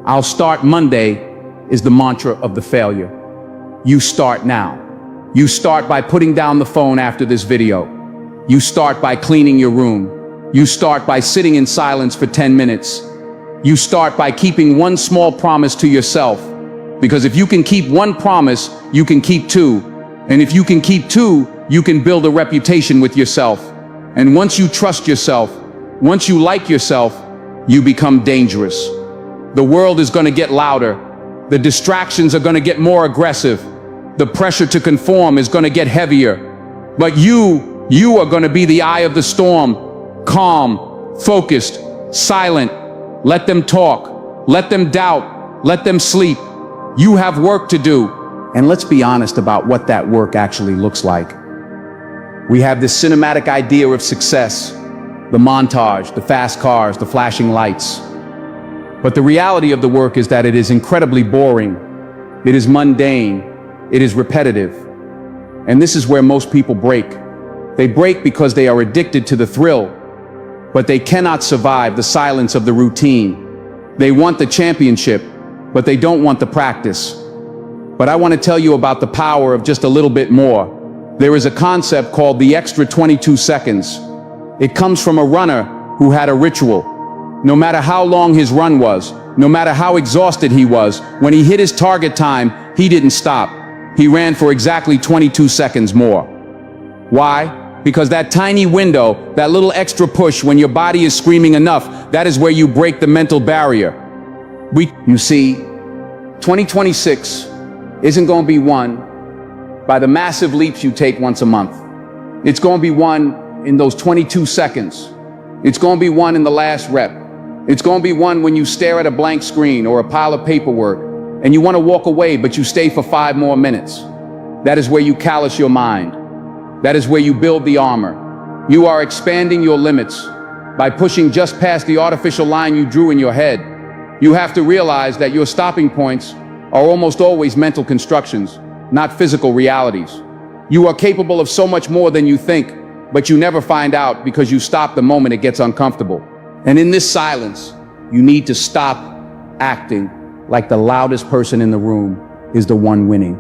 I'll start Monday is the mantra of the failure. You start now. You start by putting down the phone after this video. You start by cleaning your room. You start by sitting in silence for 10 minutes. You start by keeping one small promise to yourself. Because if you can keep one promise, you can keep two. And if you can keep two, you can build a reputation with yourself. And once you trust yourself, once you like yourself, you become dangerous. The world is going to get louder. The distractions are going to get more aggressive. The pressure to conform is going to get heavier. But you are going to be the eye of the storm, calm, focused, silent. Let them talk, let them doubt, let them sleep. You have work to do. And let's be honest about what that work actually looks like. We have this cinematic idea of success, the montage, the fast cars, the flashing lights. But the reality of the work is that it is incredibly boring. It is mundane. It is repetitive. And this is where most people break. They break because they are addicted to the thrill, but they cannot survive the silence of the routine. They want the championship, but they don't want the practice. But I want to tell you about the power of just a little bit more. There is a concept called the extra 22 seconds. It comes from a runner who had a ritual. No matter how long his run was, no matter how exhausted he was, when he hit his target time, he didn't stop. He ran for exactly 22 seconds more. Why? Because that tiny window, that little extra push when your body is screaming enough, that is where you break the mental barrier. You see, 2026 isn't going to be won by the massive leaps you take once a month. It's going to be won in those 22 seconds. It's going to be won in the last rep. It's going to be won when you stare at a blank screen or a pile of paperwork and you want to walk away, but you stay for 5 more minutes. That is where you callous your mind. That is where you build the armor. You are expanding your limits by pushing just past the artificial line you drew in your head. You have to realize that your stopping points are almost always mental constructions, not physical realities. You are capable of so much more than you think, but you never find out because you stop the moment it gets uncomfortable. And in this silence, you need to stop acting like the loudest person in the room is the one winning.